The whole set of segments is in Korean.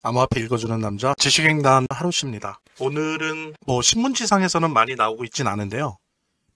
암호화폐 읽어주는 남자 지식행단 하루씨입니다. 오늘은 신문지상에서는 많이 나오고 있진 않은데요.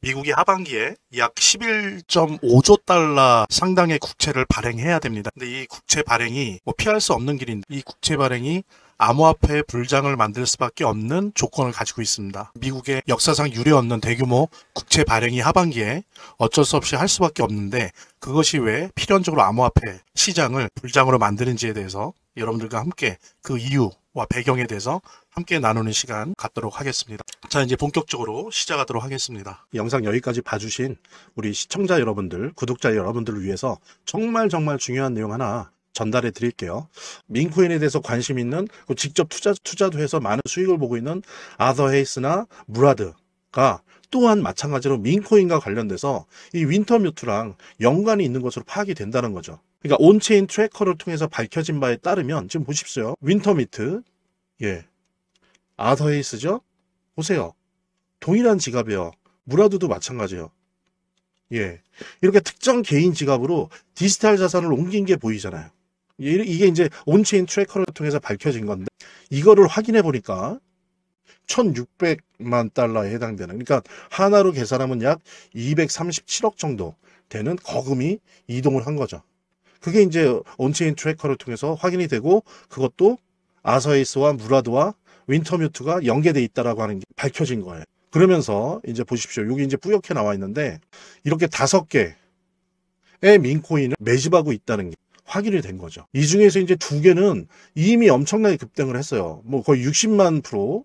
미국이 하반기에 약 11.5조 달러 상당의 국채를 발행해야 됩니다. 근데 이 국채 발행이 피할 수 없는 길인데, 이 국채 발행이 암호화폐 불장을 만들 수밖에 없는 조건을 가지고 있습니다. 미국의 역사상 유례 없는 대규모 국채 발행이 하반기에 어쩔 수 없이 할 수밖에 없는데, 그것이 왜 필연적으로 암호화폐 시장을 불장으로 만드는지에 대해서 여러분들과 함께 그 이유와 배경에 대해서 함께 나누는 시간 갖도록 하겠습니다. 자, 이제 본격적으로 시작하도록 하겠습니다. 영상 여기까지 봐주신 우리 시청자 여러분들, 구독자 여러분들을 위해서 정말 중요한 내용 하나 전달해 드릴게요. 민코인에 대해서 관심 있는, 직접 투자도 해서 많은 수익을 보고 있는 아더 헤이스나 무라드가 또한 마찬가지로 민코인과 관련돼서 이 윈터뮤트랑 연관이 있는 것으로 파악이 된다는 거죠. 그러니까 온체인 트래커를 통해서 밝혀진 바에 따르면, 지금 보십시오. 윈터뮤트, 아더 헤이스죠? 보세요. 동일한 지갑이에요. 무라드도 마찬가지예요. 이렇게 특정 개인 지갑으로 디지털 자산을 옮긴 게 보이잖아요. 이게 이제 온체인 트래커를 통해서 밝혀진 건데, 이거를 확인해 보니까 1,600만 달러에 해당되는, 그러니까 하나로 계산하면 약 237억 정도 되는 거금이 이동을 한 거죠. 그게 이제 온체인 트래커를 통해서 확인이 되고, 그것도 아서헤이스와 무라드와 윈터뮤트가 연계돼 있다라고 하는 게 밝혀진 거예요. 그러면서 이제 보십시오. 여기 이제 뿌옇게 나와 있는데, 이렇게 5개의 민코인을 매집하고 있다는 게 확인이 된 거죠. 이 중에서 이제 2개는 이미 엄청나게 급등을 했어요. 거의 60만 프로,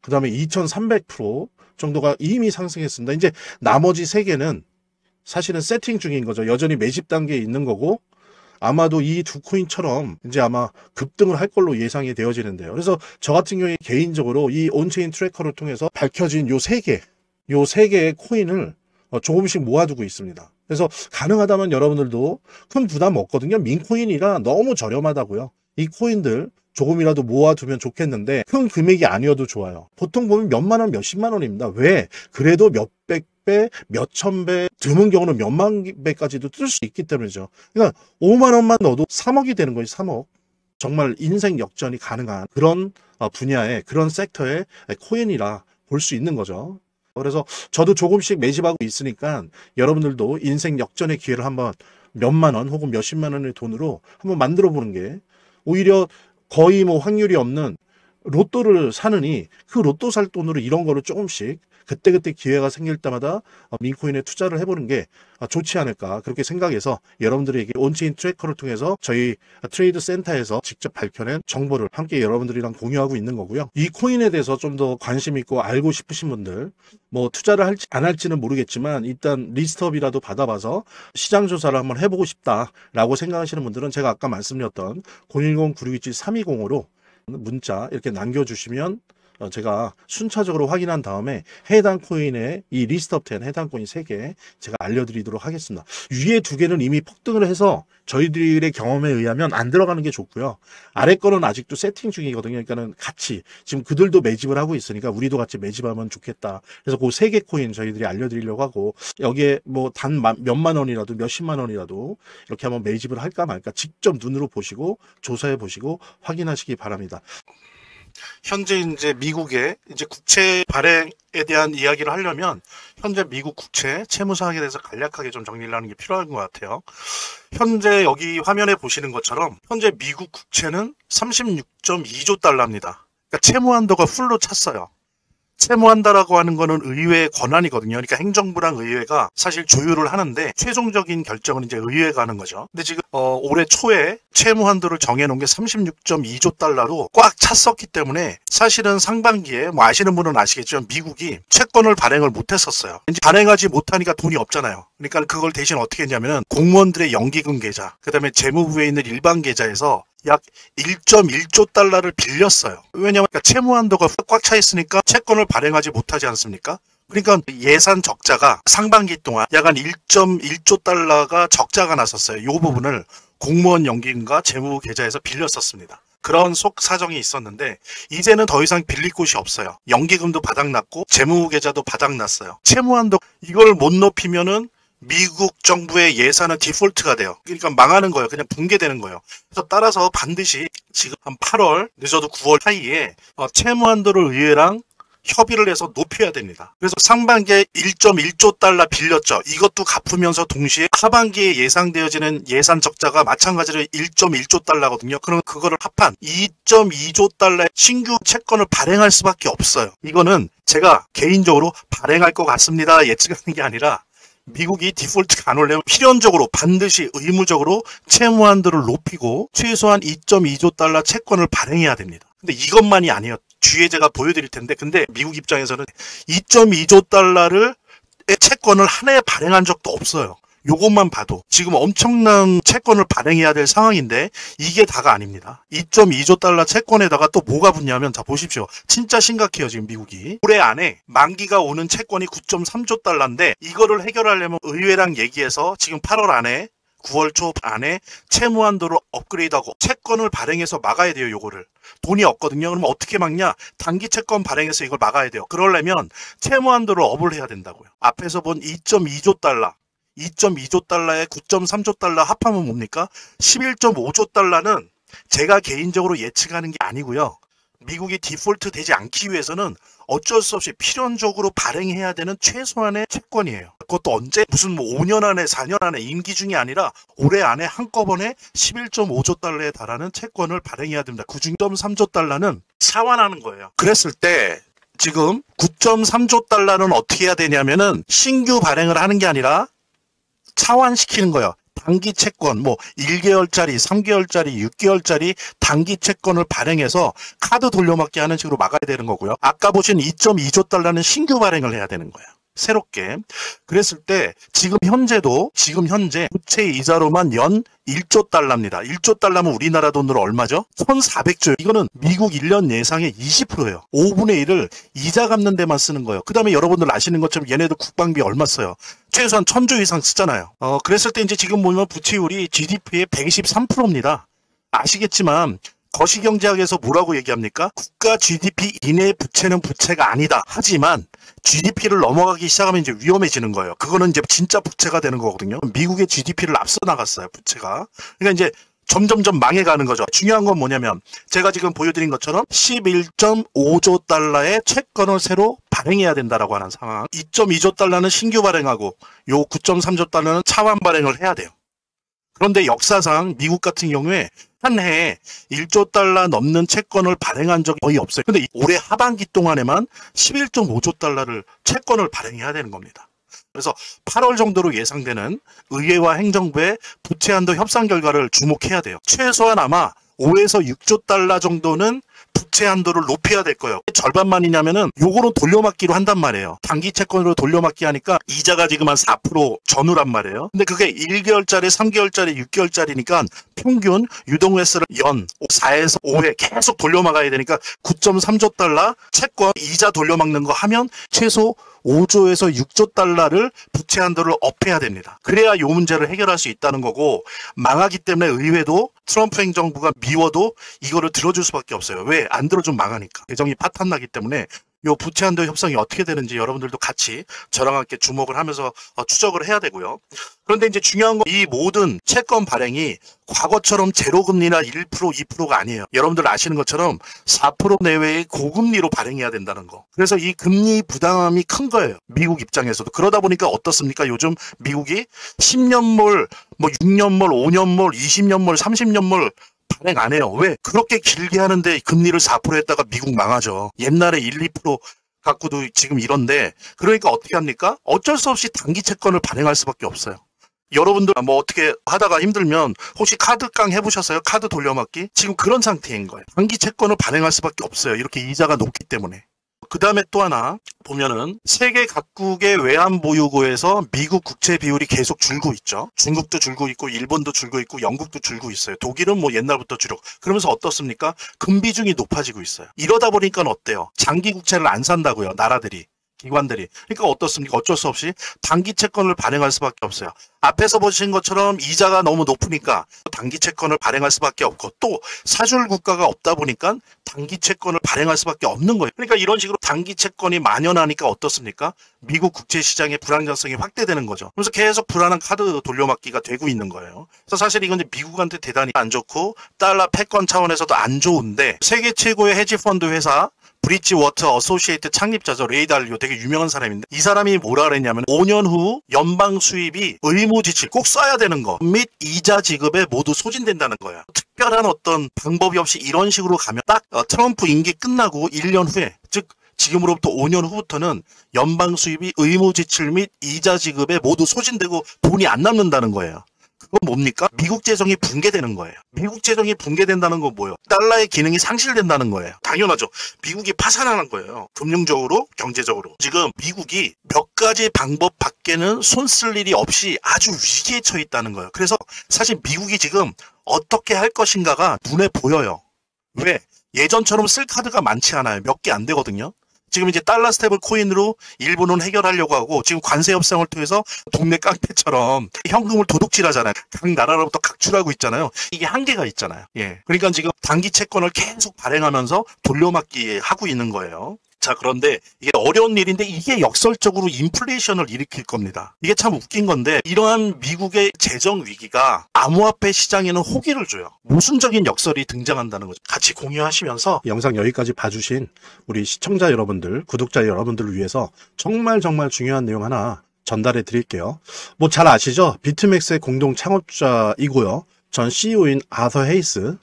그 다음에 2300% 정도가 이미 상승했습니다. 이제 나머지 3개는 사실은 세팅 중인 거죠. 여전히 매집 단계에 있는 거고, 아마도 이 2코인처럼 이제 아마 급등을 할 걸로 예상이 되어지는데요. 그래서 저 같은 경우에 개인적으로 이 온체인 트래커를 통해서 밝혀진 요 3개의 코인을 조금씩 모아두고 있습니다. 그래서 가능하다면 여러분들도 큰 부담 없거든요. 민코인이라 너무 저렴하다고요. 이 코인들 조금이라도 모아두면 좋겠는데, 큰 금액이 아니어도 좋아요. 보통 보면 몇만 원, 몇십만 원입니다. 왜? 그래도 몇백 배, 몇천 배, 드문 경우는 몇만 배까지도 뜰 수 있기 때문이죠. 그러니까 5만 원만 넣어도 3억이 되는 거예요. 3억. 정말 인생 역전이 가능한 그런 분야의, 그런 섹터의 코인이라 볼 수 있는 거죠. 그래서 저도 조금씩 매집하고 있으니까 여러분들도 인생 역전의 기회를 한번 몇만 원 혹은 몇십만 원의 돈으로 한번 만들어 보는 게, 오히려 거의 확률이 없는 로또를 사느니 그 로또 살 돈으로 이런 거를 조금씩 그때그때 기회가 생길 때마다 민코인에 투자를 해보는 게 좋지 않을까, 그렇게 생각해서 여러분들에게 온체인 트래커를 통해서 저희 트레이드 센터에서 직접 밝혀낸 정보를 함께 여러분들이랑 공유하고 있는 거고요. 이 코인에 대해서 좀 더 관심 있고 알고 싶으신 분들, 투자를 할지 안 할지는 모르겠지만 일단 리스트업이라도 받아봐서 시장 조사를 한번 해보고 싶다라고 생각하시는 분들은 제가 아까 말씀드렸던 010-9627-3205로 문자 이렇게 남겨주시면 제가 순차적으로 확인한 다음에 해당 코인의 이 리스트업 된 해당 코인 3개 제가 알려드리도록 하겠습니다. 위에 2개는 이미 폭등을 해서 저희들의 경험에 의하면 안 들어가는 게 좋고요. 아래 거는 아직도 세팅 중이거든요. 그러니까는 같이 지금 그들도 매집을 하고 있으니까 우리도 같이 매집하면 좋겠다. 그래서 그 3개 코인 저희들이 알려드리려고 하고, 여기에 단 몇만 원이라도 몇십만 원이라도 이렇게 한번 매집을 할까 말까 직접 눈으로 보시고 조사해 보시고 확인하시기 바랍니다. 현재 이제 미국의 국채 발행에 대한 이야기를 하려면, 현재 미국 국채 채무 사항에 대해서 간략하게 좀 정리를 하는 게 필요한 것 같아요. 현재 여기 화면에 보시는 것처럼 현재 미국 국채는 36.2조 달러입니다. 그러니까 채무 한도가 풀로 찼어요. 채무한다라고 하는 거는 의회의 권한이거든요. 그러니까 행정부랑 의회가 사실 조율을 하는데 최종적인 결정은 이제 의회가 하는 거죠. 근데 지금 올해 초에 채무한도를 정해놓은 게 36.2조 달러로 꽉 찼었기 때문에, 사실은 상반기에 아시는 분은 아시겠지만 미국이 채권을 발행을 못했었어요. 이제 발행하지 못하니까 돈이 없잖아요. 그러니까 그걸 대신 어떻게 했냐면은 공무원들의 연기금 계좌, 그 다음에 재무부에 있는 일반 계좌에서 약 1.1조 달러를 빌렸어요. 왜냐하면 채무 한도가 꽉 차 있으니까 채권을 발행하지 못하지 않습니까? 그러니까 예산 적자가 상반기 동안 약 한 1.1조 달러가 적자가 났었어요. 이 부분을 공무원 연기금과 재무 계좌에서 빌렸었습니다. 그런 속 사정이 있었는데, 이제는 더 이상 빌릴 곳이 없어요. 연기금도 바닥났고 재무 계좌도 바닥났어요. 채무 한도 이걸 못 높이면은 미국 정부의 예산은 디폴트가 돼요. 그러니까 망하는 거예요. 그냥 붕괴되는 거예요. 그래서 따라서 반드시 지금 한 8월 늦어도 9월 사이에 채무 한도를 의회랑 협의를 해서 높여야 됩니다. 그래서 상반기에 1.1조 달러 빌렸죠. 이것도 갚으면서 동시에 하반기에 예상되어지는 예산 적자가 마찬가지로 1.1조 달러거든요. 그럼 그거를 합한 2.2조 달러의 신규 채권을 발행할 수밖에 없어요. 이거는 제가 개인적으로 발행할 것 같습니다 예측하는 게 아니라 미국이 디폴트가 안 올려면 필연적으로 반드시 의무적으로 채무 한도를 높이고 최소한 2.2조 달러 채권을 발행해야 됩니다. 근데 이것만이 아니에요. 뒤에 제가 보여드릴 텐데 근데 미국 입장에서는 2.2조 달러를 채권을 한 해에 발행한 적도 없어요. 요것만 봐도 지금 엄청난 채권을 발행해야 될 상황인데 이게 다가 아닙니다. 2.2조 달러 채권에다가 또 뭐가 붙냐면 자 보십시오. 진짜 심각해요 지금 미국이. 올해 안에 만기가 오는 채권이 9.3조 달러인데 이거를 해결하려면 의회랑 얘기해서 지금 8월 안에 9월 초 안에 채무 한도를 업그레이드하고 채권을 발행해서 막아야 돼요. 요거를. 돈이 없거든요. 그러면 어떻게 막냐? 단기 채권 발행해서 이걸 막아야 돼요. 그러려면 채무 한도를 업을 해야 된다고요. 앞에서 본 2.2조 달러 2.2조 달러에 9.3조 달러 합하면 뭡니까? 11.5조 달러는 제가 개인적으로 예측하는 게 아니고요. 미국이 디폴트 되지 않기 위해서는 어쩔 수 없이 필연적으로 발행해야 되는 최소한의 채권이에요. 그것도 언제 무슨 뭐 5년 안에 4년 안에 임기 중이 아니라 올해 안에 한꺼번에 11.5조 달러에 달하는 채권을 발행해야 됩니다. 그중 9.3조 달러는 차환하는 거예요. 그랬을 때 지금 9.3조 달러는 어떻게 해야 되냐면은 신규 발행을 하는 게 아니라 차환시키는 거예요. 단기 채권, 뭐 1개월짜리, 3개월짜리, 6개월짜리 단기 채권을 발행해서 카드 돌려막기 하는 식으로 막아야 되는 거고요. 아까 보신 2.2조 달러는 신규 발행을 해야 되는 거예요. 새롭게. 그랬을 때 지금 현재 부채 이자로만 연 1조 달러입니다. 1조 달러면 우리나라 돈으로 얼마죠? 1,400조. 이거는 미국 1년 예상의 20%예요. 5분의 1을 이자 갚는 데만 쓰는 거예요. 그 다음에 여러분들 아시는 것처럼 얘네도 국방비 얼마 써요? 최소한 1,000조 이상 쓰잖아요. 그랬을 때 이제 지금 보면 부채율이 GDP의 123%입니다. 아시겠지만 거시경제학에서 뭐라고 얘기합니까? 국가 GDP 이내의 부채는 부채가 아니다. 하지만 GDP를 넘어가기 시작하면 이제 위험해지는 거예요. 그거는 이제 진짜 부채가 되는 거거든요. 미국의 GDP를 앞서 나갔어요, 부채가. 그러니까 이제 점점점 망해가는 거죠. 중요한 건 뭐냐면 제가 지금 보여드린 것처럼 11.5조 달러의 채권을 새로 발행해야 된다라고 하는 상황. 2.2조 달러는 신규 발행하고 요 9.3조 달러는 차환 발행을 해야 돼요. 그런데 역사상 미국 같은 경우에 한 해에 1조 달러 넘는 채권을 발행한 적이 거의 없어요. 근데 올해 하반기 동안에만 11.5조 달러를 채권을 발행해야 되는 겁니다. 그래서 8월 정도로 예상되는 의회와 행정부의 부채 한도 협상 결과를 주목해야 돼요. 최소한 아마 5에서 6조 달러 정도는 부채 한도를 높여야 될 거예요. 절반만이냐면은 요거는 돌려막기로 한단 말이에요. 단기 채권으로 돌려막기 하니까 이자가 지금 한 4% 전후란 말이에요. 근데 그게 1개월짜리, 3개월짜리, 6개월짜리니까 평균 유동회수를 연 4에서 5회 계속 돌려막아야 되니까 9.3조 달러 채권 이자 돌려막는 거 하면 최소 5조에서 6조 달러를 부채 한도를 업해야 됩니다. 그래야 이 문제를 해결할 수 있다는 거고 망하기 때문에 의회도 트럼프 행정부가 미워도 이거를 들어줄 수밖에 없어요. 왜? 안 들어주면 망하니까. 재정이 파탄나기 때문에 요 부채 한도 협상이 어떻게 되는지 여러분들도 같이 저랑 함께 주목을 하면서 추적을 해야 되고요. 그런데 이제 중요한 건 이 모든 채권 발행이 과거처럼 제로금리나 1%, 2%가 아니에요. 여러분들 아시는 것처럼 4% 내외의 고금리로 발행해야 된다는 거. 그래서 이 금리 부담이 큰 거예요. 미국 입장에서도. 그러다 보니까 어떻습니까? 요즘 미국이 10년물, 뭐 6년물, 5년물, 20년물, 30년물 발행 안 해요. 왜? 그렇게 길게 하는데 금리를 4% 했다가 미국 망하죠. 옛날에 1, 2% 갖고도 지금 이런데 그러니까 어떻게 합니까? 어쩔 수 없이 단기 채권을 발행할 수밖에 없어요. 여러분들 뭐 어떻게 하다가 힘들면 혹시 카드깡 해보셨어요? 카드 돌려막기? 지금 그런 상태인 거예요. 단기 채권을 발행할 수밖에 없어요. 이렇게 이자가 높기 때문에. 그 다음에 또 하나 보면은 세계 각국의 외환 보유고에서 미국 국채 비율이 계속 줄고 있죠. 중국도 줄고 있고 일본도 줄고 있고 영국도 줄고 있어요. 독일은 뭐 옛날부터 줄고 그러면서 어떻습니까? 금비중이 높아지고 있어요. 이러다 보니까 어때요? 장기 국채를 안 산다고요. 나라들이. 기관들이. 그러니까 어떻습니까? 어쩔 수 없이 단기 채권을 발행할 수밖에 없어요. 앞에서 보신 것처럼 이자가 너무 높으니까 단기 채권을 발행할 수밖에 없고, 또 사줄 국가가 없다 보니까 단기 채권을 발행할 수밖에 없는 거예요. 그러니까 이런 식으로 단기 채권이 만연하니까 어떻습니까? 미국 국제 시장의 불안정성이 확대되는 거죠. 그래서 계속 불안한 카드 돌려막기가 되고 있는 거예요. 그래서 사실 이건 이제 미국한테 대단히 안 좋고 달러 패권 차원에서도 안 좋은데, 세계 최고의 헤지 펀드 회사 브릿지워터 어소시에이트 창립자죠. 레이 달리오, 되게 유명한 사람인데, 이 사람이 뭐라 그랬냐면 5년 후 연방 수입이 의무 지출 꼭 써야 되는 거 및 이자 지급에 모두 소진된다는 거야. 특별한 어떤 방법이 없이 이런 식으로 가면 딱 트럼프 임기 끝나고 1년 후에, 즉 지금으로부터 5년 후부터는 연방 수입이 의무 지출 및 이자 지급에 모두 소진되고 돈이 안 남는다는 거예요. 그건 뭡니까? 미국 재정이 붕괴되는 거예요. 미국 재정이 붕괴된다는 건 뭐예요? 달러의 기능이 상실된다는 거예요. 당연하죠. 미국이 파산하는 거예요. 금융적으로, 경제적으로. 지금 미국이 몇 가지 방법 밖에는 손 쓸 일이 없이 아주 위기에 처해 있다는 거예요. 그래서 사실 미국이 지금 어떻게 할 것인가가 눈에 보여요. 왜? 예전처럼 쓸 카드가 많지 않아요. 몇 개 안 되거든요. 지금 이제 달러 스테이블 코인으로 일부는 해결하려고 하고, 지금 관세 협상을 통해서 동네 깡패처럼 현금을 도둑질하잖아요. 각 나라로부터 각출하고 있잖아요. 이게 한계가 있잖아요. 예. 그러니까 지금 단기 채권을 계속 발행하면서 돌려막기 하고 있는 거예요. 자, 그런데 이게 어려운 일인데 이게 역설적으로 인플레이션을 일으킬 겁니다. 이게 참 웃긴 건데, 이러한 미국의 재정 위기가 암호화폐 시장에는 호기를 줘요. 모순적인 역설이 등장한다는 거죠. 같이 공유하시면서 영상 여기까지 봐주신 우리 시청자 여러분들, 구독자 여러분들을 위해서 정말 중요한 내용 하나 전달해 드릴게요. 뭐 잘 아시죠? 비트맥스의 공동 창업자이고요. 전 CEO인 아서 헤이스.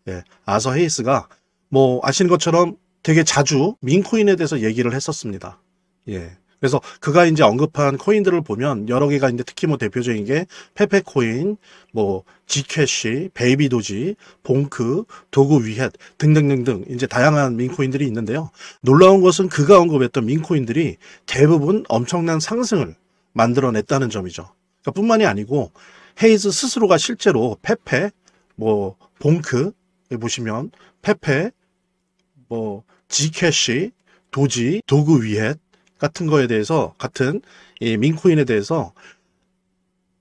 예, 아서 헤이스가 뭐 아시는 것처럼 되게 자주 민코인에 대해서 얘기를 했었습니다. 예. 그래서 그가 이제 언급한 코인들을 보면 여러 개가 있는데, 특히 뭐 대표적인 게 페페코인, 뭐 지캐시, 베이비도지, 봉크, 도구 위헷 등등등등 이제 다양한 민코인들이 있는데요. 놀라운 것은 그가 언급했던 민코인들이 대부분 엄청난 상승을 만들어냈다는 점이죠. 그러니까 뿐만이 아니고 헤이즈 스스로가 실제로 페페, 뭐 봉크 보시면 페페, 뭐 지캐시, 도지, 도구 위헷 같은 거에 대해서, 같은 이 민코인에 대해서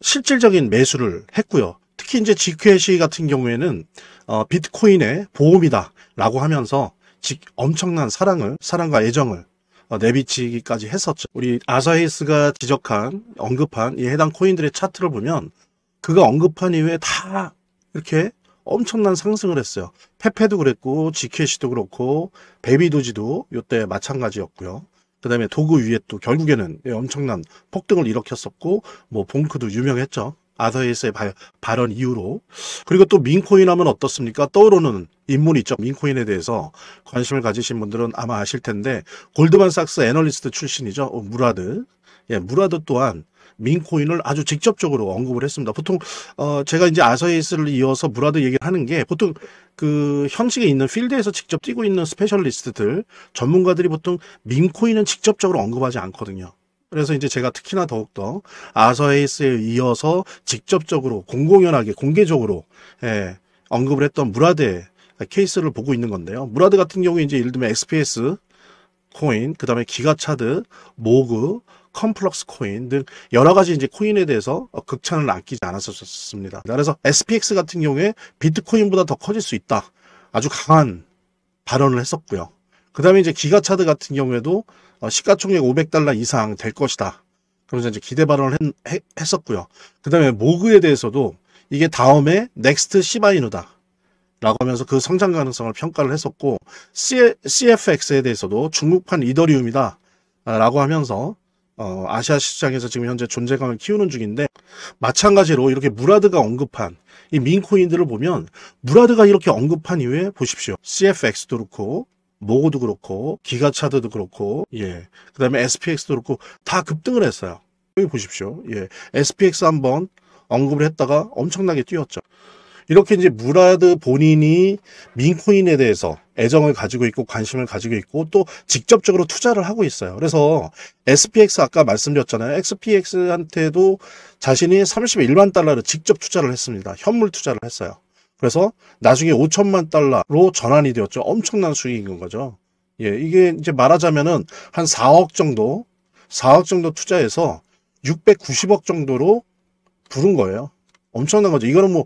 실질적인 매수를 했고요. 특히 이제 지캐시 같은 경우에는 비트코인의 보험이다 라고 하면서 엄청난 사랑과 애정을 내비치기까지 했었죠. 우리 아사헤이스가 언급한 이 해당 코인들의 차트를 보면 그가 언급한 이후에 다 이렇게 엄청난 상승을 했어요. 페페도 그랬고, 지캐시도 그렇고, 베이비도지도 이때 마찬가지였고요. 그 다음에 도구 위에 또 결국에는 엄청난 폭등을 일으켰었고, 뭐 봉크도 유명했죠. 아서헤이스의 발언 이후로. 그리고 또 민코인 하면 어떻습니까? 떠오르는 인물이 있죠. 민코인에 대해서 관심을 가지신 분들은 아마 아실 텐데, 골드만삭스 애널리스트 출신이죠. 무라드. 예, 무라드 또한 민코인을 아주 직접적으로 언급을 했습니다. 보통 제가 이제 아서헤이스를 이어서 무라드 얘기를 하는 게, 보통 그 현직에 있는 필드에서 직접 뛰고 있는 스페셜리스트들, 전문가들이 보통 민코인은 직접적으로 언급하지 않거든요. 그래서 이제 제가 특히나 더욱더 아서헤이스에 이어서 직접적으로 공공연하게 공개적으로 언급을 했던 무라드의 케이스를 보고 있는 건데요. 무라드 같은 경우에 이제 예를 들면 XPS 코인, 그 다음에 기가차드, 모그, 컴플럭스 코인 등 여러 가지 이제 코인에 대해서 극찬을 아끼지 않았었습니다. 그래서 SPX 같은 경우에 비트코인보다 더 커질 수 있다, 아주 강한 발언을 했었고요. 그 다음에 이제 기가차드 같은 경우에도 시가총액 500달러 이상 될 것이다, 그러면서 이제 기대 발언을 했었고요. 그 다음에 모그에 대해서도 이게 다음에 넥스트 시바이누다 라고 하면서 그 성장 가능성을 평가를 했었고, CFX에 대해서도 중국판 이더리움이다 라고 하면서 아시아 시장에서 지금 현재 존재감을 키우는 중인데, 마찬가지로 이렇게 무라드가 언급한 이 민코인들을 보면, 무라드가 이렇게 언급한 이후에 보십시오. CFX도 그렇고, 모고도 그렇고, 기가차드도 그렇고, 예, 그 다음에 SPX도 그렇고 다 급등을 했어요. 여기 보십시오. 예, SPX 한번 언급을 했다가 엄청나게 뛰었죠. 이렇게 이제 무라드 본인이 민코인에 대해서 애정을 가지고 있고 관심을 가지고 있고 또 직접적으로 투자를 하고 있어요. 그래서 SPX 아까 말씀드렸잖아요. SPX한테도 자신이 31만 달러를 직접 투자를 했습니다. 현물 투자를 했어요. 그래서 나중에 5천만 달러로 전환이 되었죠. 엄청난 수익인 거죠. 예, 이게 이제 말하자면은 한 4억 정도 4억 정도 투자해서 690억 정도로 부른 거예요. 엄청난 거죠. 이거는 뭐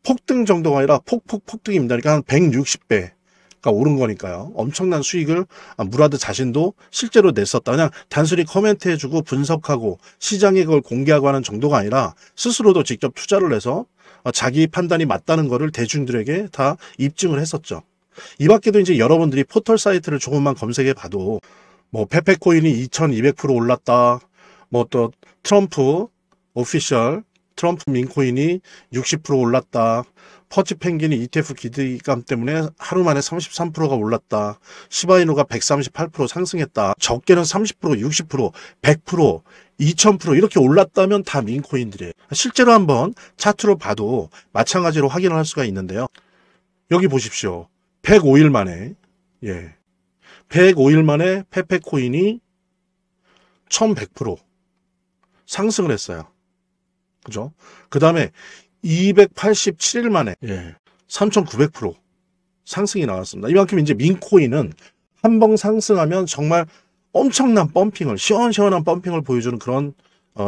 폭등 정도가 아니라 폭등입니다. 그러니까 한 160배가 오른 거니까요. 엄청난 수익을 무라드 자신도 실제로 냈었다. 그냥 단순히 코멘트해주고 분석하고 시장에 그걸 공개하고 하는 정도가 아니라 스스로도 직접 투자를 해서 자기 판단이 맞다는 거를 대중들에게 다 입증을 했었죠. 이 밖에도 이제 여러분들이 포털 사이트를 조금만 검색해 봐도 뭐 페페코인이 2200% 올랐다. 뭐 또 트럼프 오피셜 트럼프 민코인이 60% 올랐다. 퍼치 펭귄이 ETF 기대감 때문에 하루 만에 33%가 올랐다. 시바이누가 138% 상승했다. 적게는 30%, 60%, 100%, 2000% 이렇게 올랐다면 다 민코인들이에요. 실제로 한번 차트로 봐도 마찬가지로 확인을 할 수가 있는데요. 여기 보십시오. 105일 만에 105일 만에 페페코인이 1100% 상승을 했어요. 그죠? 그 다음에 287일 만에 3900% 상승이 나왔습니다. 이만큼 이제 민코인은 한 번 상승하면 정말 엄청난 펌핑을, 시원시원한 펌핑을 보여주는 그런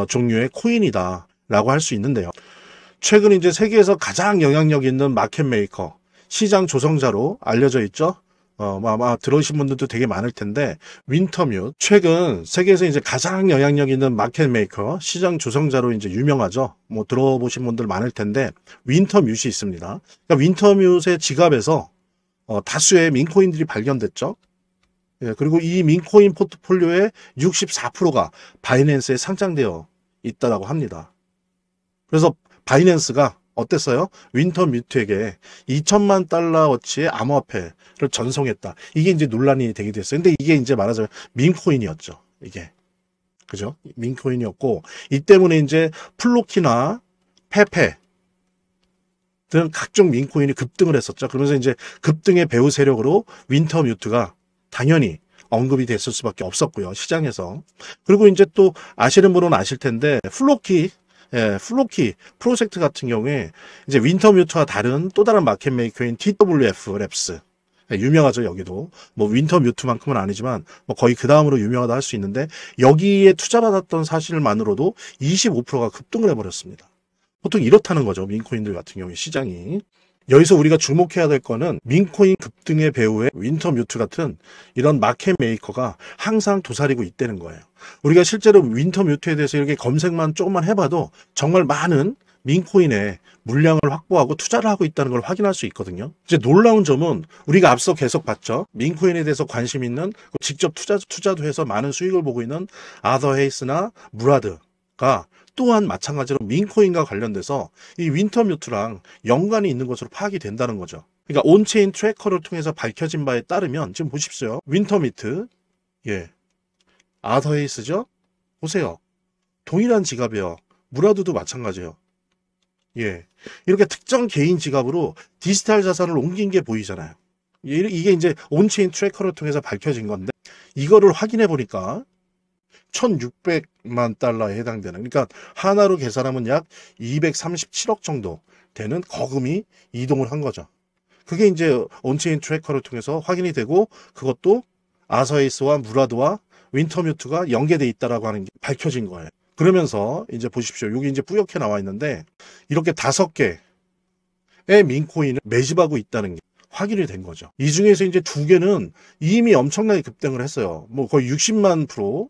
종류의 코인이다 라고 할 수 있는데요. 최근 이제 세계에서 가장 영향력 있는 마켓 메이커, 시장 조성자로 알려져 있죠. 아마 들어오신 분들도 되게 많을 텐데, 윈터뮤트. 최근 세계에서 이제 가장 영향력 있는 마켓 메이커, 시장 조성자로 이제 유명하죠. 뭐 들어보신 분들 많을 텐데, 윈터뮤트이 있습니다. 그러니까 윈터뮤트의 지갑에서 다수의 민코인들이 발견됐죠. 예, 그리고 이 민코인 포트폴리오의 64%가 바이낸스에 상장되어 있다라고 합니다. 그래서 바이낸스가 어땠어요? 윈터뮤트에게 2천만 달러어치의 암호화폐를 전송했다. 이게 이제 논란이 되게 됐어요. 근데 이게 이제 말하자면 민코인이었죠. 이게. 그죠? 민코인이었고, 이 때문에 이제 플로키나 페페 등 각종 민코인이 급등을 했었죠. 그러면서 이제 급등의 배후 세력으로 윈터뮤트가 당연히 언급이 됐을 수밖에 없었고요. 시장에서. 그리고 이제 또 아시는 분은 아실 텐데, 플로키 프로젝트 같은 경우에 이제 윈터뮤트와 다른 또 다른 마켓 메이커인 TWF 랩스. 유명하죠, 여기도. 뭐 윈터뮤트만큼은 아니지만 뭐 거의 그 다음으로 유명하다 할 수 있는데, 여기에 투자받았던 사실만으로도 25%가 급등을 해버렸습니다. 보통 이렇다는 거죠, 민코인들 같은 경우에 시장이. 여기서 우리가 주목해야 될 거는 민코인 급등의 배후에 윈터뮤트 같은 이런 마켓 메이커가 항상 도사리고 있다는 거예요. 우리가 실제로 윈터뮤트에 대해서 이렇게 검색만 조금만 해봐도 정말 많은 민코인의 물량을 확보하고 투자를 하고 있다는 걸 확인할 수 있거든요. 이제 놀라운 점은 우리가 앞서 계속 봤죠. 민코인에 대해서 관심 있는, 직접 투자도 해서 많은 수익을 보고 있는 아더 헤이스나 무라드가 또한 마찬가지로 민코인과 관련돼서 이 윈터뮤트랑 연관이 있는 것으로 파악이 된다는 거죠. 그러니까 온체인 트래커를 통해서 밝혀진 바에 따르면 지금 보십시오. 윈터뮤트, 아더헤이스죠? 보세요. 동일한 지갑이에요. 무라드도 마찬가지예요. 이렇게 특정 개인 지갑으로 디지털 자산을 옮긴 게 보이잖아요. 이게 이제 온체인 트래커를 통해서 밝혀진 건데, 이거를 확인해 보니까 1600만 달러에 해당되는, 그러니까 하나로 계산하면 약 237억 정도 되는 거금이 이동을 한 거죠. 그게 이제 온체인 트래커를 통해서 확인이 되고, 그것도 아서에이스와 무라드와 윈터뮤트가 연계돼 있다라고 하는 게 밝혀진 거예요. 그러면서 이제 보십시오. 여기 이제 뿌옇게 나와 있는데, 이렇게 5개의 민코인을 매집하고 있다는 게 확인이 된 거죠. 이 중에서 이제 2개는 이미 엄청나게 급등을 했어요. 뭐 거의 60만 프로,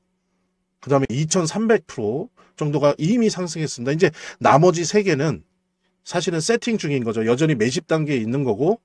그 다음에 2300% 정도가 이미 상승했습니다. 이제 나머지 3개는 사실은 세팅 중인 거죠. 여전히 매집 단계에 있는 거고,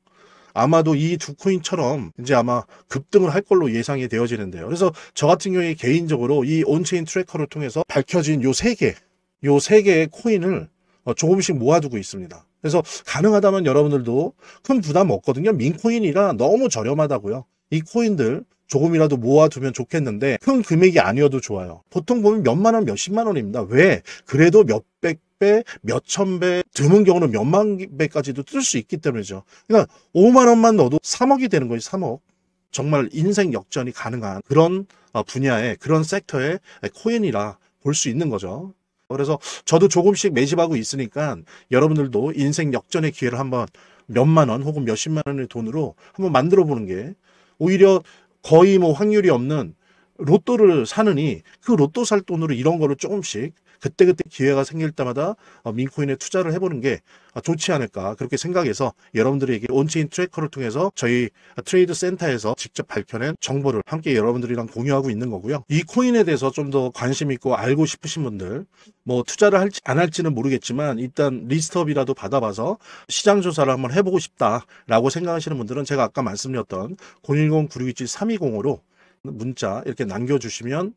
아마도 이 두 코인처럼 이제 아마 급등을 할 걸로 예상이 되어지는데요. 그래서 저 같은 경우에 개인적으로 이 온체인 트래커를 통해서 밝혀진 요 3개의 코인을 조금씩 모아두고 있습니다. 그래서 가능하다면 여러분들도 큰 부담 없거든요. 민코인이라 너무 저렴하다고요. 이 코인들 조금이라도 모아두면 좋겠는데, 큰 금액이 아니어도 좋아요. 보통 보면 몇만 원, 몇십만 원입니다. 왜? 그래도 몇백 배, 몇천 배, 드문 경우는 몇만 배까지도 뜰 수 있기 때문이죠. 그러니까 5만 원만 넣어도 3억이 되는 거예요. 3억. 정말 인생 역전이 가능한 그런 분야의, 그런 섹터의 코인이라 볼 수 있는 거죠. 그래서 저도 조금씩 매집하고 있으니까 여러분들도 인생 역전의 기회를 한번 몇만 원 혹은 몇십만 원의 돈으로 한번 만들어 보는 게 오히려 거의 뭐 확률이 없는 로또를 사느니 그 로또 살 돈으로 이런 거를 조금씩 그때그때 기회가 생길 때마다 민코인에 투자를 해보는 게 좋지 않을까 그렇게 생각해서 여러분들에게 온체인 트래커를 통해서 저희 트레이드 센터에서 직접 밝혀낸 정보를 함께 여러분들이랑 공유하고 있는 거고요. 이 코인에 대해서 좀 더 관심 있고 알고 싶으신 분들 뭐 투자를 할지 안 할지는 모르겠지만 일단 리스트업이라도 받아봐서 시장 조사를 한번 해보고 싶다라고 생각하시는 분들은 제가 아까 말씀드렸던 010-9627-3205로 문자 이렇게 남겨주시면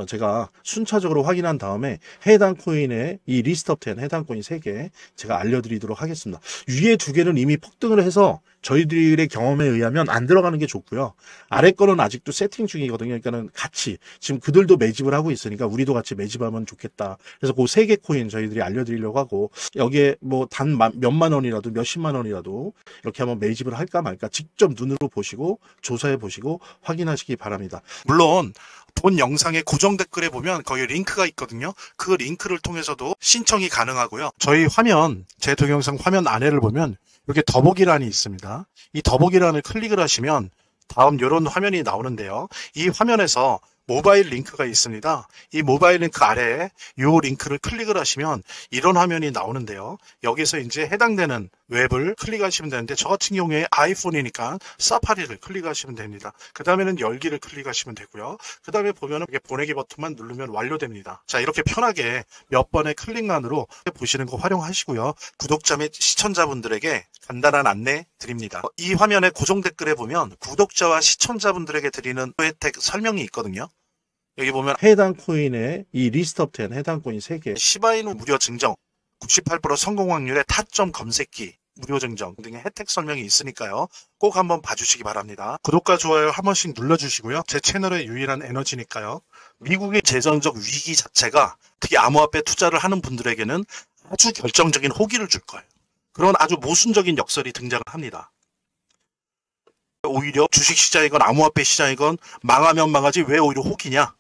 제가 순차적으로 확인한 다음에 해당 코인의 이 리스트업 된 해당 코인 3개 제가 알려드리도록 하겠습니다. 위에 2개는 이미 폭등을 해서 저희들의 경험에 의하면 안 들어가는 게 좋고요. 아래 거는 아직도 세팅 중이거든요. 그러니까는 같이 지금 그들도 매집을 하고 있으니까 우리도 같이 매집하면 좋겠다. 그래서 그 3개 코인 저희들이 알려드리려고 하고 여기에 뭐 단 몇만 원이라도 몇십만 원이라도 이렇게 한번 매집을 할까 말까 직접 눈으로 보시고 조사해 보시고 확인하시기 바랍니다. 물론 본 영상의 고정 댓글에 보면 거기 링크가 있거든요. 그 링크를 통해서도 신청이 가능하고요. 저희 화면, 제 동영상 화면 아래를 보면 이렇게 더보기란이 있습니다. 이 더보기란을 클릭을 하시면 다음 이런 화면이 나오는데요. 이 화면에서 모바일 링크가 있습니다. 이 모바일 링크 아래에 이 링크를 클릭을 하시면 이런 화면이 나오는데요. 여기서 이제 해당되는 웹을 클릭하시면 되는데 저 같은 경우에 아이폰이니까 사파리를 클릭하시면 됩니다. 그 다음에는 열기를 클릭하시면 되고요. 그 다음에 보면은 이렇게 보내기 버튼만 누르면 완료됩니다. 자, 이렇게 편하게 몇 번의 클릭만으로 보시는 거 활용하시고요. 구독자 및 시청자분들에게 간단한 안내 드립니다. 이 화면의 고정 댓글에 보면 구독자와 시청자분들에게 드리는 혜택 설명이 있거든요. 여기 보면 해당 코인의 이 리스트업 된 해당 코인 3개 시바이누 무료 증정 98% 성공 확률의 타점 검색기 무료 증정 등의 혜택 설명이 있으니까요. 꼭 한번 봐주시기 바랍니다. 구독과 좋아요 한 번씩 눌러주시고요. 제 채널의 유일한 에너지니까요. 미국의 재정적 위기 자체가 특히 암호화폐 투자를 하는 분들에게는 아주 결정적인 호기를 줄 거예요. 그런 아주 모순적인 역설이 등장을 합니다. 오히려 주식시장이건 암호화폐 시장이건 망하면 망하지 왜 오히려 호기냐?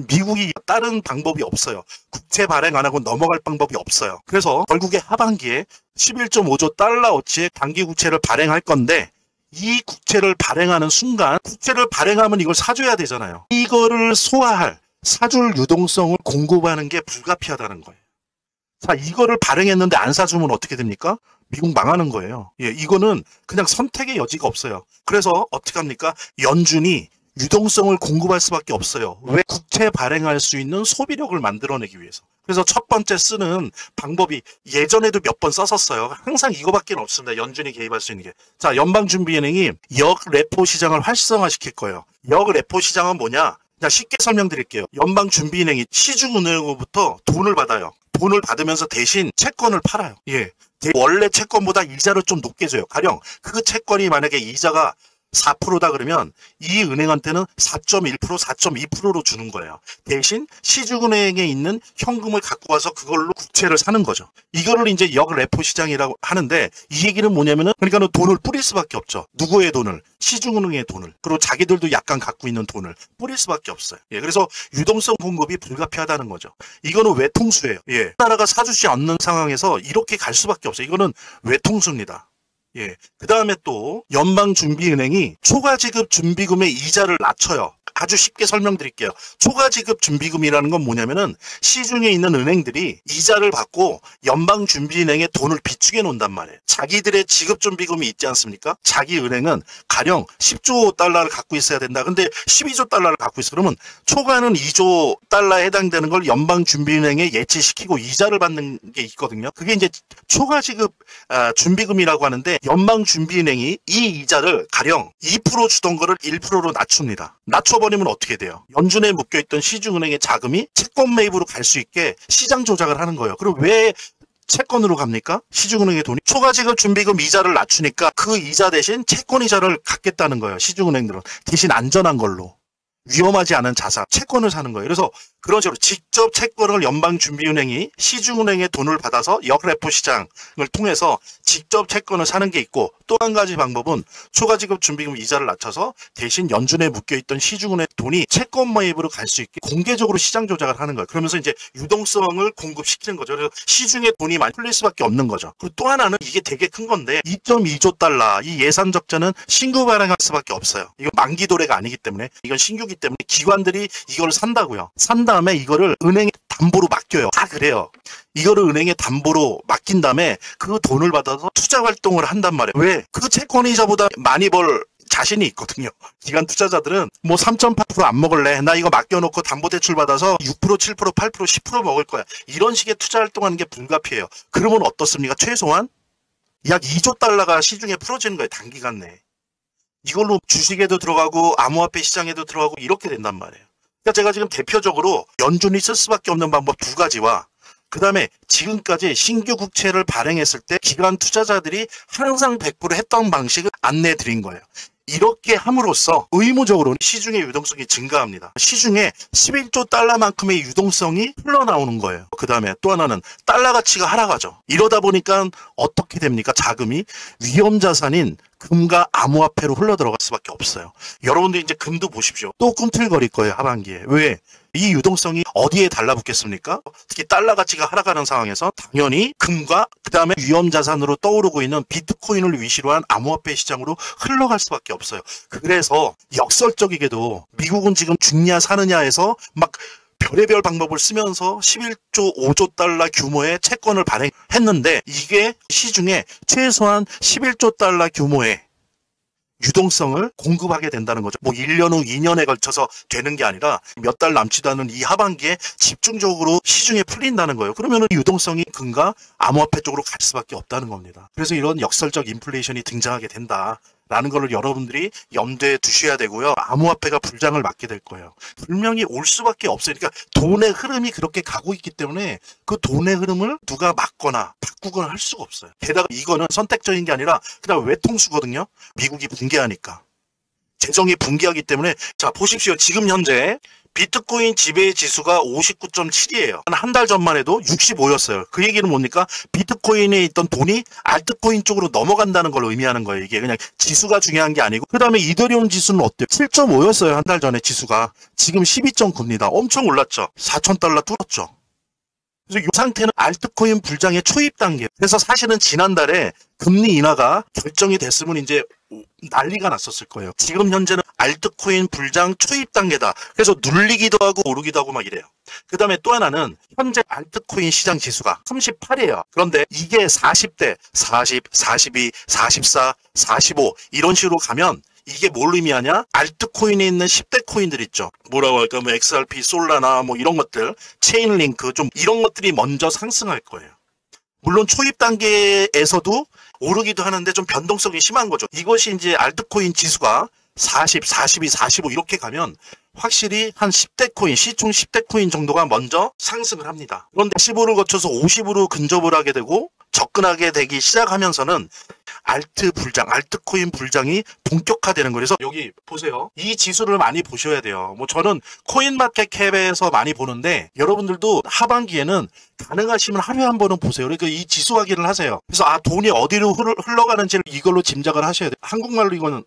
미국이 다른 방법이 없어요. 국채 발행 안 하고 넘어갈 방법이 없어요. 그래서 결국에 하반기에 11.5조 달러어치의 단기 국채를 발행할 건데 이 국채를 발행하는 순간 국채를 발행하면 이걸 사줘야 되잖아요. 이거를 소화할 사줄 유동성을 공급하는 게 불가피하다는 거예요. 자, 이거를 발행했는데 안 사주면 어떻게 됩니까? 미국 망하는 거예요. 예, 이거는 그냥 선택의 여지가 없어요. 그래서 어떻게 합니까? 연준이 유동성을 공급할 수밖에 없어요. 왜? 국채 발행할 수 있는 소비력을 만들어내기 위해서. 그래서 첫 번째 쓰는 방법이 예전에도 몇 번 썼었어요. 항상 이거밖에 없습니다. 연준이 개입할 수 있는 게. 자, 연방준비은행이 역레포 시장을 활성화시킬 거예요. 역레포 시장은 뭐냐? 그냥 쉽게 설명드릴게요. 연방준비은행이 시중은행으로부터 돈을 받아요. 돈을 받으면서 대신 채권을 팔아요. 예. 원래 채권보다 이자를 좀 높게 줘요. 가령 그 채권이 만약에 이자가 4%다 그러면 이 은행한테는 4.1%, 4.2%로 주는 거예요. 대신 시중은행에 있는 현금을 갖고 와서 그걸로 국채를 사는 거죠. 이거를 이제 역레포 시장이라고 하는데 이 얘기는 뭐냐면은 그러니까 돈을 뿌릴 수밖에 없죠. 누구의 돈을? 시중은행의 돈을. 그리고 자기들도 약간 갖고 있는 돈을 뿌릴 수밖에 없어요. 예, 그래서 유동성 공급이 불가피하다는 거죠. 이거는 외통수예요. 예, 나라가 사주지 않는 상황에서 이렇게 갈 수밖에 없어요. 이거는 외통수입니다. 예. 그 다음에 또 연방준비은행이 초과지급 준비금의 이자를 낮춰요. 아주 쉽게 설명드릴게요. 초과지급 준비금이라는 건 뭐냐면은 시중에 있는 은행들이 이자를 받고 연방준비은행에 돈을 비축해 놓는단 말이에요. 자기들의 지급준비금이 있지 않습니까? 자기 은행은 가령 10조 달러를 갖고 있어야 된다. 근데 12조 달러를 갖고 있어. 그러면 초과는 2조 달러에 해당되는 걸 연방준비은행에 예치시키고 이자를 받는 게 있거든요. 그게 이제 초과지급 준비금이라고 하는데 연방준비은행이 이 이자를 가령 2% 주던 거를 1%로 낮춥니다. 낮춰버리면 어떻게 돼요? 연준에 묶여있던 시중은행의 자금이 채권 매입으로 갈 수 있게 시장 조작을 하는 거예요. 그리고 왜 채권으로 갑니까? 시중은행의 돈이 초과지급 준비금 이자를 낮추니까 그 이자 대신 채권 이자를 갖겠다는 거예요. 시중은행들은 대신 안전한 걸로. 위험하지 않은 자산, 채권을 사는 거예요. 그래서 그런 식으로 직접 채권을 연방준비은행이 시중은행의 돈을 받아서 역레포 시장을 통해서 직접 채권을 사는 게 있고 또 한 가지 방법은 초과지급 준비금 이자를 낮춰서 대신 연준에 묶여있던 시중은행 돈이 채권 매입으로 갈 수 있게 공개적으로 시장 조작을 하는 거예요. 그러면서 이제 유동성을 공급시키는 거죠. 그래서 시중에 돈이 많이 풀릴 수밖에 없는 거죠. 그리고 또 하나는 이게 되게 큰 건데 2.2조 달러 이 예산 적자는 신규 발행할 수밖에 없어요. 이건 만기 도래가 아니기 때문에 이건 신규기 때문에 기관들이 이걸 산다고요. 산 다음에 이거를 은행에 담보로 맡겨요. 다 그래요. 이거를 은행에 담보로 맡긴 다음에 그 돈을 받아서 투자 활동을 한단 말이에요. 왜? 그 채권이자보다 많이 벌 자신이 있거든요. 기관 투자자들은 뭐 3.8% 안 먹을래. 나 이거 맡겨놓고 담보대출 받아서 6%, 7%, 8%, 10% 먹을 거야. 이런 식의 투자 활동하는 게 불가피해요. 그러면 어떻습니까? 최소한 약 2조 달러가 시중에 풀어지는 거예요. 단기간 내에. 이걸로 주식에도 들어가고 암호화폐 시장에도 들어가고 이렇게 된단 말이에요. 그러니까 제가 지금 대표적으로 연준이 쓸 수밖에 없는 방법 두 가지와 그 다음에 지금까지 신규 국채를 발행했을 때 기관 투자자들이 항상 100% 했던 방식을 안내해 드린 거예요. 이렇게 함으로써 의무적으로 시중의 유동성이 증가합니다. 시중에 11조 달러만큼의 유동성이 흘러나오는 거예요. 그 다음에 또 하나는 달러 가치가 하락하죠. 이러다 보니까 어떻게 됩니까? 자금이 위험자산인 금과 암호화폐로 흘러들어갈 수밖에 없어요. 여러분들 이제 금도 보십시오. 또 꿈틀거릴 거예요. 하반기에. 왜? 이 유동성이 어디에 달라붙겠습니까? 특히 달러 가치가 하락하는 상황에서 당연히 금과 그 다음에 위험자산으로 떠오르고 있는 비트코인을 위시로 한 암호화폐 시장으로 흘러갈 수밖에 없어요. 그래서 역설적이게도 미국은 지금 죽냐 사느냐에서 막 별의별 방법을 쓰면서 11조 5조 달러 규모의 채권을 발행했는데 이게 시중에 최소한 11조 달러 규모의 유동성을 공급하게 된다는 거죠. 뭐 1년 후 2년에 걸쳐서 되는 게 아니라 몇 달 남지도 않은 이 하반기에 집중적으로 시중에 풀린다는 거예요. 그러면 유동성이 금과 암호화폐 쪽으로 갈 수밖에 없다는 겁니다. 그래서 이런 역설적 인플레이션이 등장하게 된다. 라는 거를 여러분들이 염두에 두셔야 되고요. 암호화폐가 불장을 맞게 될 거예요. 분명히 올 수밖에 없어요. 그러니까 돈의 흐름이 그렇게 가고 있기 때문에 그 돈의 흐름을 누가 막거나 바꾸거나 할 수가 없어요. 게다가 이거는 선택적인 게 아니라 그냥 외통수거든요. 미국이 붕괴하니까. 재정이 붕괴하기 때문에 자 보십시오. 지금 현재 비트코인 지배 지수가 59.7이에요. 한 달 전만 해도 65였어요. 그 얘기는 뭡니까? 비트코인에 있던 돈이 알트코인 쪽으로 넘어간다는 걸 의미하는 거예요. 이게 그냥 지수가 중요한 게 아니고. 그 다음에 이더리움 지수는 어때요? 7.5였어요. 한 달 전에 지수가. 지금 12.9입니다. 엄청 올랐죠. 4,000달러 뚫었죠. 그래서 이 상태는 알트코인 불장의 초입 단계. 그래서 사실은 지난달에 금리 인하가 결정이 됐으면 이제 난리가 났었을 거예요. 지금 현재는 알트코인 불장 초입 단계다. 그래서 눌리기도 하고 오르기도 하고 막 이래요. 그 다음에 또 하나는 현재 알트코인 시장 지수가 38이에요. 그런데 이게 40대, 40, 42, 44, 45 이런 식으로 가면 이게 뭘 의미하냐? 알트코인에 있는 10대 코인들 있죠. 뭐라고 할까? 뭐 XRP, 솔라나 뭐 이런 것들, 체인링크 좀 이런 것들이 먼저 상승할 거예요. 물론 초입 단계에서도 오르기도 하는데 좀 변동성이 심한 거죠. 이것이 이제 알트코인 지수가 40, 42, 45 이렇게 가면 확실히 한 10대 코인, 시총 10대 코인 정도가 먼저 상승을 합니다. 그런데 15를 거쳐서 50으로 근접을 하게 되고 접근하게 되기 시작하면서는 알트 불장, 알트코인 불장이 본격화되는 거예요. 그래서 여기 보세요. 이 지수를 많이 보셔야 돼요. 뭐 저는 코인마켓캡에서 많이 보는데 여러분들도 하반기에는 가능하시면 하루에 한 번은 보세요. 그러니까 이 지수 확인을 하세요. 그래서 아 돈이 어디로 흘러가는지를 이걸로 짐작을 하셔야 돼요. 한국말로 이거는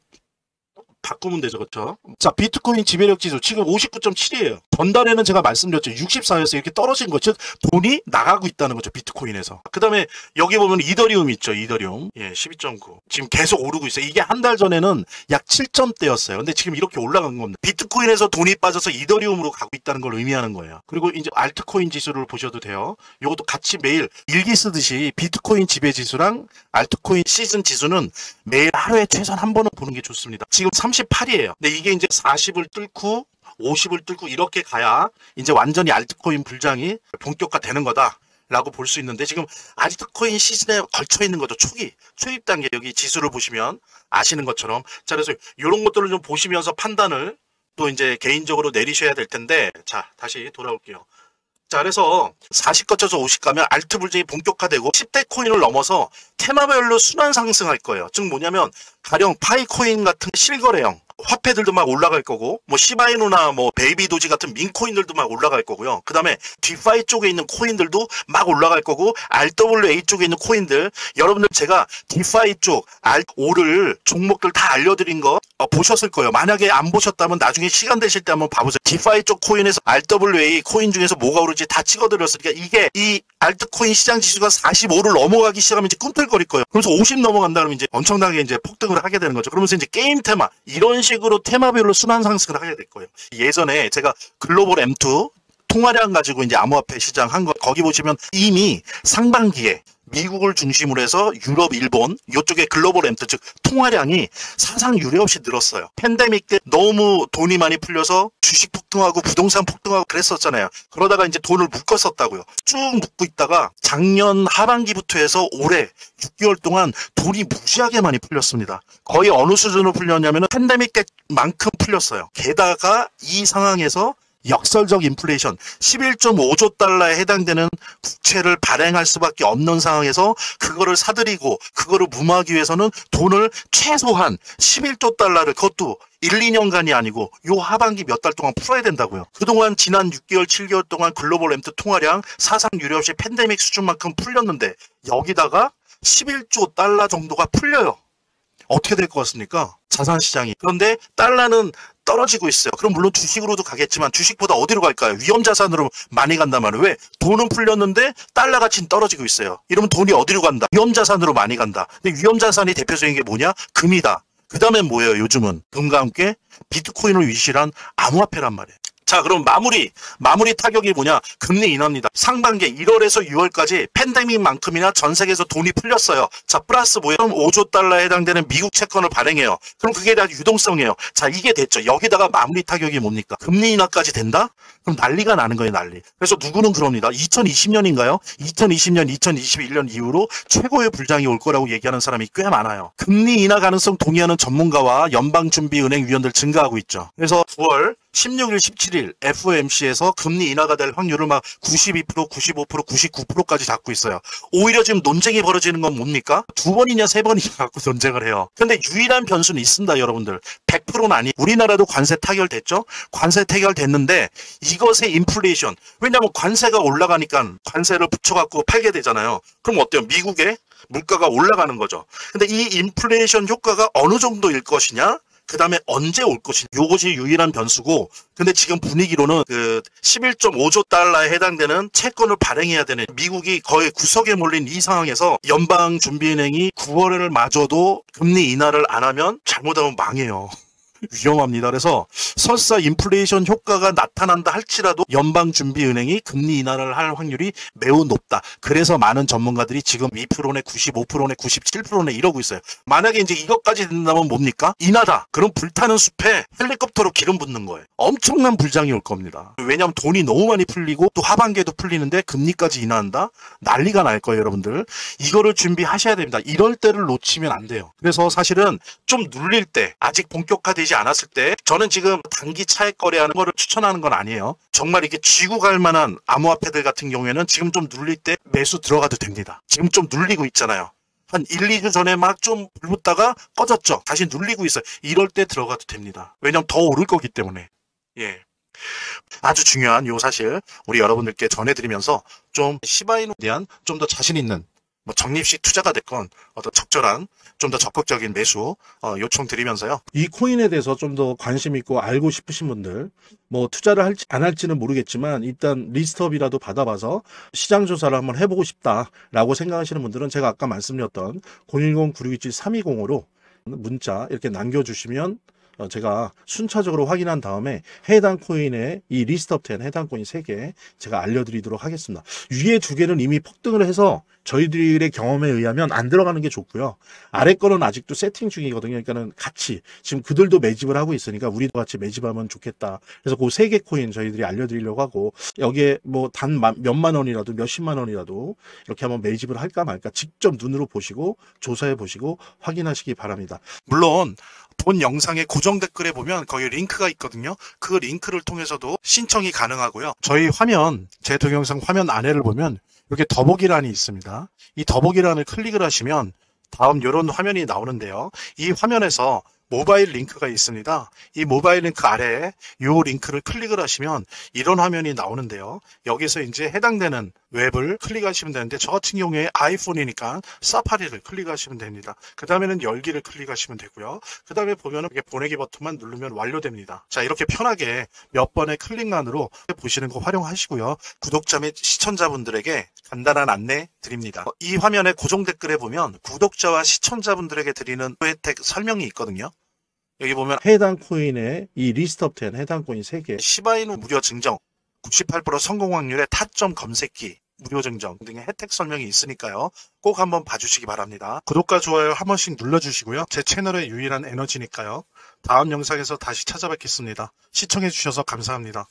바꾸면 되죠. 그렇죠? 자, 비트코인 지배력 지수 지금 59.7이에요. 전달에는 제가 말씀드렸죠. 64였어요. 이렇게 떨어진 거. 즉 돈이 나가고 있다는 거죠. 비트코인에서. 그 다음에 여기 보면 이더리움 있죠. 이더리움. 예, 12.9. 지금 계속 오르고 있어요. 이게 한 달 전에는 약 7점대였어요. 근데 지금 이렇게 올라간 겁니다. 비트코인에서 돈이 빠져서 이더리움으로 가고 있다는 걸 의미하는 거예요. 그리고 이제 알트코인 지수를 보셔도 돼요. 이것도 같이 매일 일기 쓰듯이 비트코인 지배 지수랑 알트코인 시즌 지수는 매일 하루에 최소한 한 번은 보는 게 좋습니다. 지금 38이에요. 근데 이게 이제 40을 뚫고 50을 뚫고 이렇게 가야 이제 완전히 알트코인 불장이 본격화되는 거다라고 볼 수 있는데 지금 알트코인 시즌에 걸쳐 있는 거죠. 초입 단계 여기 지수를 보시면 아시는 것처럼 자 그래서 이런 것들을 좀 보시면서 판단을 또 이제 개인적으로 내리셔야 될 텐데 자 다시 돌아올게요. 자 그래서 40 거쳐서 50 가면 알트 불장이 본격화되고 10대 코인을 넘어서 테마별로 순환 상승할 거예요. 즉 뭐냐면 가령 파이코인 같은 실거래형 화폐들도 막 올라갈 거고 뭐 시바이누나 뭐 베이비 도지 같은 민코인들도 막 올라갈 거고요. 그 다음에 디파이 쪽에 있는 코인들도 막 올라갈 거고 RWA 쪽에 있는 코인들 여러분들 제가 디파이 쪽 오를 종목들 다 알려드린 거 보셨을 거예요. 만약에 안 보셨다면 나중에 시간 되실 때 한번 봐보세요. 디파이 쪽 코인에서 RWA 코인 중에서 뭐가 오르지 다 찍어드렸으니까 이게 이 알트코인 시장 지수가 45를 넘어가기 시작하면 이제 꿈틀거릴 거예요. 그래서 50 넘어간다 그러면 이제 엄청나게 이제 폭등을 하게 되는 거죠. 그러면서 이제 게임 테마 이런 주식으로 테마별로 순환 상승을 하게 될 거예요. 예전에 제가 글로벌 M2 통화량 가지고 이제 암호화폐 시장 한 거, 거기 보시면 이미 상반기에 미국을 중심으로 해서 유럽, 일본 이쪽에 글로벌 M2 즉 통화량이 사상 유례 없이 늘었어요. 팬데믹 때 너무 돈이 많이 풀려서 주식 폭등하고 부동산 폭등하고 그랬었잖아요. 그러다가 이제 돈을 묶었었다고요. 쭉 묶고 있다가 작년 하반기부터 해서 올해 6개월 동안 돈이 무지하게 많이 풀렸습니다. 거의 어느 수준으로 풀렸냐면 팬데믹 때만큼 풀렸어요. 게다가 이 상황에서 역설적 인플레이션 11.5조 달러에 해당되는 국채를 발행할 수밖에 없는 상황에서 그거를 사들이고 그거를 무마하기 위해서는 돈을 최소한 11조 달러를 그것도 1, 2년간이 아니고 요 하반기 몇 달 동안 풀어야 된다고요. 그동안 지난 6개월, 7개월 동안 글로벌 M2 통화량 사상 유례 없이 팬데믹 수준만큼 풀렸는데 여기다가 11조 달러 정도가 풀려요. 어떻게 될 것 같습니까? 자산시장이. 그런데 달러는 떨어지고 있어요. 그럼 물론 주식으로도 가겠지만 주식보다 어디로 갈까요? 위험자산으로 많이 간단 말이에요. 왜? 돈은 풀렸는데 달러 가치는 떨어지고 있어요. 이러면 돈이 어디로 간다? 위험자산으로 많이 간다. 근데 위험자산이 대표적인 게 뭐냐? 금이다. 그 다음엔 뭐예요? 요즘은 금과 함께 비트코인을 위시한 암호화폐란 말이에요. 자, 그럼 마무리 타격이 뭐냐? 금리 인하입니다. 상반기 1월에서 6월까지 팬데믹만큼이나 전 세계에서 돈이 풀렸어요. 자, 플러스 뭐예요? 그럼 5조 달러에 해당되는 미국 채권을 발행해요. 그럼 그게 다 유동성이에요. 자, 이게 됐죠. 여기다가 마무리 타격이 뭡니까? 금리 인하까지 된다? 그럼 난리가 나는 거예요, 난리. 그래서 누구는 그럽니다. 2020년인가요? 2020년, 2021년 이후로 최고의 불장이 올 거라고 얘기하는 사람이 꽤 많아요. 금리 인하 가능성 동의하는 전문가와 연방준비은행 위원들 증가하고 있죠. 그래서 9월 16일, 17일 FOMC에서 금리 인하가 될 확률을 막 92%, 95%, 99%까지 잡고 있어요. 오히려 지금 논쟁이 벌어지는 건 뭡니까? 2번이냐 3번이냐 갖고 논쟁을 해요. 근데 유일한 변수는 있습니다, 여러분들. 100%는 아니. 우리나라도 관세 타결됐죠? 관세 타결됐는데 이것의 인플레이션. 왜냐하면 관세가 올라가니까 관세를 붙여갖고 팔게 되잖아요. 그럼 어때요? 미국의 물가가 올라가는 거죠. 근데 이 인플레이션 효과가 어느 정도일 것이냐? 그 다음에 언제 올 것이냐. 요것이 유일한 변수고, 근데 지금 분위기로는 그 11.5조 달러에 해당되는 채권을 발행해야 되는 미국이 거의 구석에 몰린 이 상황에서 연방준비은행이 9월을 마저도 금리 인하를 안 하면 잘못하면 망해요. 위험합니다. 그래서 설사 인플레이션 효과가 나타난다 할지라도 연방준비은행이 금리 인하를 할 확률이 매우 높다. 그래서 많은 전문가들이 지금 2%네 95%네 97%네 이러고 있어요. 만약에 이제 이것까지 된다면 뭡니까? 인하다. 그럼 불타는 숲에 헬리콥터로 기름 붓는 거예요. 엄청난 불장이 올 겁니다. 왜냐하면 돈이 너무 많이 풀리고 또 하반기에도 풀리는데 금리까지 인하한다? 난리가 날 거예요, 여러분들. 이거를 준비하셔야 됩니다. 이럴 때를 놓치면 안 돼요. 그래서 사실은 좀 눌릴 때, 아직 본격화되지 않았을 때, 저는 지금 단기 차익 거래하는 거를 추천하는 건 아니에요. 정말 이게 쥐고 갈 만한 암호화폐들 같은 경우에는 지금 좀 눌릴 때 매수 들어가도 됩니다. 지금 좀 눌리고 있잖아요. 한 1, 2주 전에 막 좀 불붙다가 꺼졌죠. 다시 눌리고 있어요. 이럴 때 들어가도 됩니다. 왜냐면 더 오를 거기 때문에. 예. 아주 중요한 요 사실 우리 여러분들께 전해드리면서 좀 시바이누에 대한 좀 더 자신 있는 뭐 적립식 투자가 됐건 어떤 적절한 좀 더 적극적인 매수 요청 드리면서요. 이 코인에 대해서 좀 더 관심 있고 알고 싶으신 분들, 뭐 투자를 할지 안 할지는 모르겠지만 일단 리스트업이라도 받아봐서 시장 조사를 한번 해보고 싶다라고 생각하시는 분들은 제가 아까 말씀드렸던 010-9627-3205로 문자 이렇게 남겨주시면 제가 순차적으로 확인한 다음에 해당 코인의 이 리스트업 된 해당 코인 3개 제가 알려드리도록 하겠습니다. 위에 2개는 이미 폭등을 해서 저희들의 경험에 의하면 안 들어가는 게 좋고요. 아래 거는 아직도 세팅 중이거든요. 그러니까는 같이 지금 그들도 매집을 하고 있으니까 우리도 같이 매집하면 좋겠다. 그래서 그 3개 코인 저희들이 알려드리려고 하고, 여기에 뭐 단 몇만 원이라도 몇십만 원이라도 이렇게 한번 매집을 할까 말까 직접 눈으로 보시고 조사해 보시고 확인하시기 바랍니다. 물론 본 영상의 고정 댓글에 보면 거기 링크가 있거든요. 그 링크를 통해서도 신청이 가능하고요. 저희 화면, 제 동영상 화면 안에를 보면 이렇게 더보기란이 있습니다. 이 더보기란을 클릭을 하시면 다음 이런 화면이 나오는데요. 이 화면에서 모바일 링크가 있습니다. 이 모바일 링크 아래에 이 링크를 클릭을 하시면 이런 화면이 나오는데요. 여기서 이제 해당되는 웹을 클릭하시면 되는데, 저 같은 경우에 아이폰이니까 사파리를 클릭하시면 됩니다. 그 다음에는 열기를 클릭하시면 되고요. 그 다음에 보면은 이렇게 보내기 버튼만 누르면 완료됩니다. 자, 이렇게 편하게 몇 번의 클릭만으로 보시는 거 활용하시고요. 구독자 및 시청자분들에게 간단한 안내 드립니다. 이 화면의 고정 댓글에 보면 구독자와 시청자분들에게 드리는 혜택 설명이 있거든요. 여기 보면 해당 코인의 이 리스트 업 10 해당 코인 3개. 시바이누 무료 증정, 98% 성공 확률의 타점 검색기, 무료 증정 등의 혜택 설명이 있으니까요. 꼭 한번 봐주시기 바랍니다. 구독과 좋아요 한 번씩 눌러주시고요. 제 채널의 유일한 에너지니까요. 다음 영상에서 다시 찾아뵙겠습니다. 시청해주셔서 감사합니다.